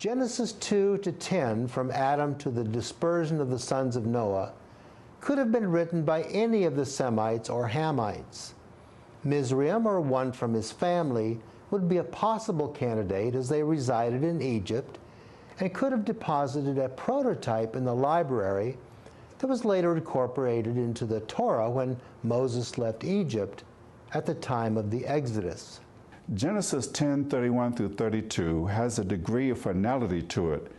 Genesis 2 to 10, from Adam to the dispersion of the sons of Noah, could have been written by any of the Semites or Hamites. Mizraim, or one from his family, would be a possible candidate as they resided in Egypt and could have deposited a prototype in the library that was later incorporated into the Torah when Moses left Egypt at the time of the Exodus. Genesis 10:31 through 32 has a degree of finality to it.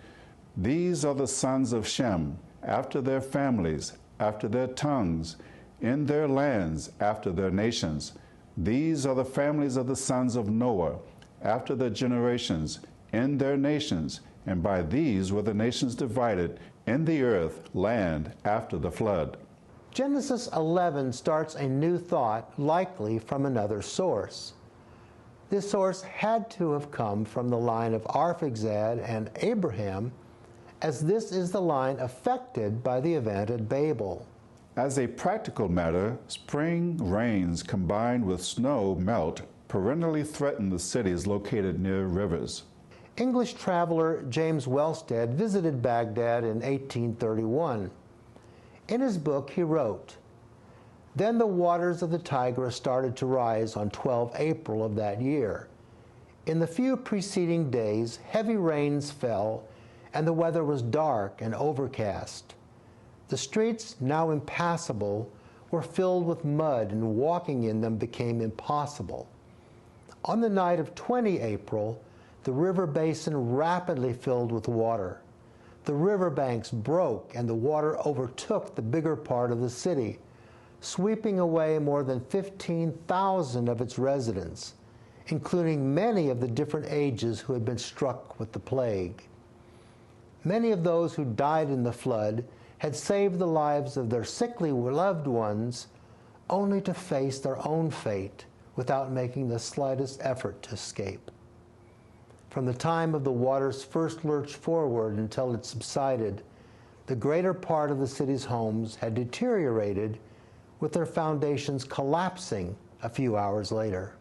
These are the sons of Shem, after their families, after their tongues, in their lands, after their nations. These are the families of the sons of Noah, after their generations, in their nations, and by these were the nations divided in the earth, land, after the flood. Genesis 11 starts a new thought, likely from another source. This source had to have come from the line of Arphaxad and Abraham, as this is the line affected by the event at Babel. As a practical matter, spring rains combined with snow melt perennially threaten the cities located near rivers. English traveler James Wellsted visited Baghdad in 1831. In his book, he wrote, "Then the waters of the Tigris started to rise on 12 April of that year. In the few preceding days, heavy rains fell, and the weather was dark and overcast. The streets, now impassable, were filled with mud, and walking in them became impossible. On the night of 20 April, the river basin rapidly filled with water. The river banks broke, and the water overtook the bigger part of the city, sweeping away more than 15,000 of its residents, including many of the different ages who had been struck with the plague. Many of those who died in the flood had saved the lives of their sickly loved ones, only to face their own fate without making the slightest effort to escape. From the time of the water's first lurch forward until it subsided, the greater part of the city's homes had deteriorated, with their foundations collapsing a few hours later."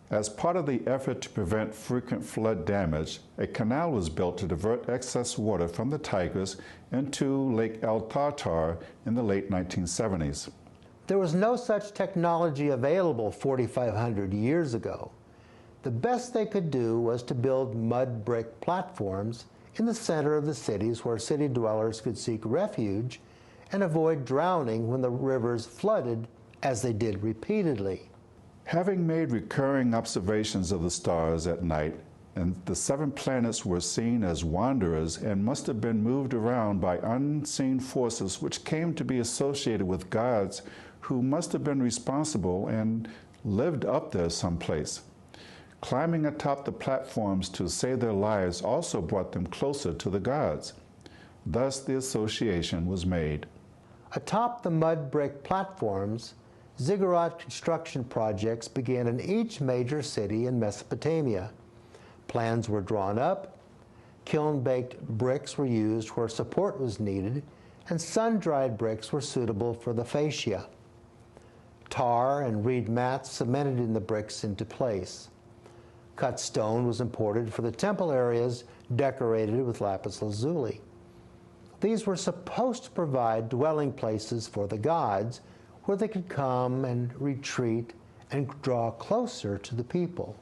As part of the effort to prevent frequent flood damage, a canal was built to divert excess water from the Tigris into Lake El Tartar in the late 1970s. There was no such technology available 4,500 years ago. The best they could do was to build mud brick platforms in the center of the cities where city dwellers could seek refuge and avoid drowning when the rivers flooded, as they did repeatedly. Having made recurring observations of the stars at night, and the 7 planets were seen as wanderers and must have been moved around by unseen forces which came to be associated with gods who must have been responsible and lived up there someplace. Climbing atop the platforms to save their lives also brought them closer to the gods. Thus the association was made. Atop the mud brick platforms, ziggurat construction projects began in each major city in Mesopotamia. Plans were drawn up, kiln-baked bricks were used where support was needed, and sun-dried bricks were suitable for the fascia. Tar and reed mats cemented in the bricks into place. Cut stone was imported for the temple areas decorated with lapis lazuli. These were supposed to provide dwelling places for the gods where they could come and retreat and draw closer to the people.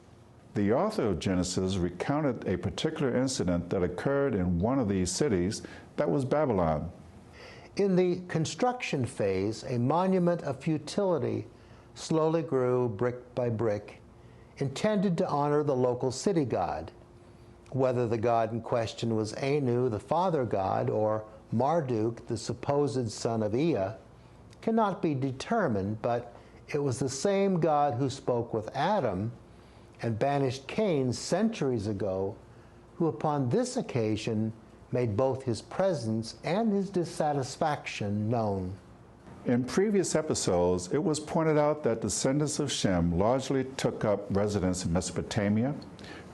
The author of Genesis recounted a particular incident that occurred in one of these cities, that was Babylon. In the construction phase, a monument of futility slowly grew brick by brick, intended to honor the local city god. Whether the god in question was Anu, the father god, or Marduk, the supposed son of Ea, cannot be determined, but it was the same God who spoke with Adam and banished Cain centuries ago, who upon this occasion made both his presence and his dissatisfaction known. In previous episodes, it was pointed out that descendants of Shem largely took up residence in Mesopotamia,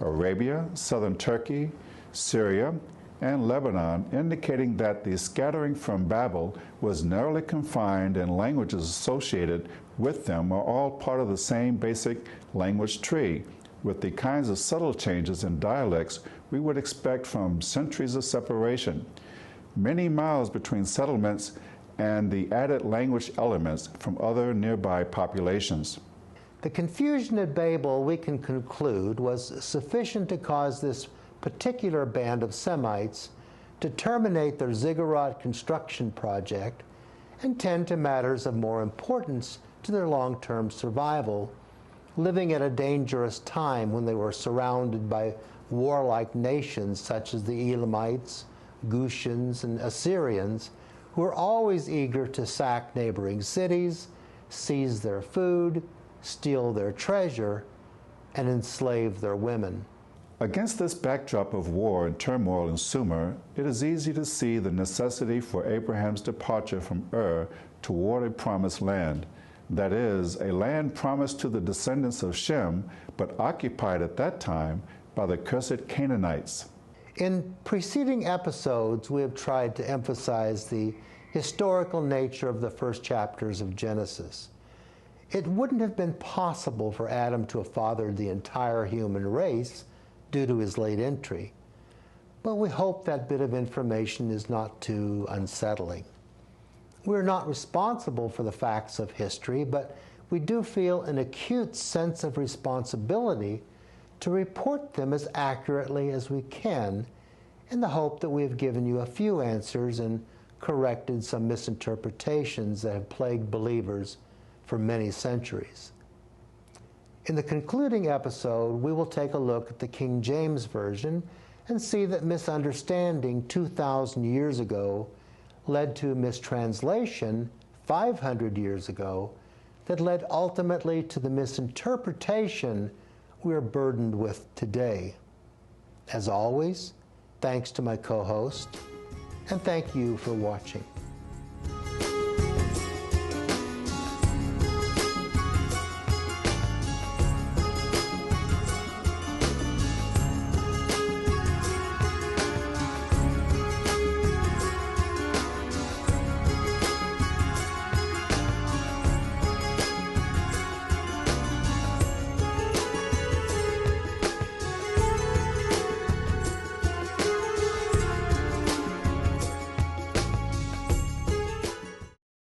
Arabia, southern Turkey, Syria, and Lebanon, indicating that the scattering from Babel was narrowly confined and languages associated with them are all part of the same basic language tree, with the kinds of subtle changes in dialects we would expect from centuries of separation, many miles between settlements, and the added language elements from other nearby populations. The confusion at Babel, we can conclude, was sufficient to cause this particular band of Semites to terminate their ziggurat construction project and tend to matters of more importance to their long-term survival, living at a dangerous time when they were surrounded by warlike nations such as the Elamites, Gutians, and Assyrians, who were always eager to sack neighboring cities, seize their food, steal their treasure, and enslave their women. Against this backdrop of war and turmoil in Sumer, it is easy to see the necessity for Abraham's departure from Ur toward a promised land. That is, a land promised to the descendants of Shem, but occupied at that time by the cursed Canaanites. In preceding episodes, we have tried to emphasize the historical nature of the first chapters of Genesis. It wouldn't have been possible for Adam to have fathered the entire human race due to his late entry, but we hope that bit of information is not too unsettling. We're not responsible for the facts of history, but we do feel an acute sense of responsibility to report them as accurately as we can, in the hope that we have given you a few answers and corrected some misinterpretations that have plagued believers for many centuries. In the concluding episode, we will take a look at the King James Version and see that misunderstanding 2,000 years ago led to mistranslation 500 years ago that led ultimately to the misinterpretation we are burdened with today. As always, thanks to my co-host, and thank you for watching.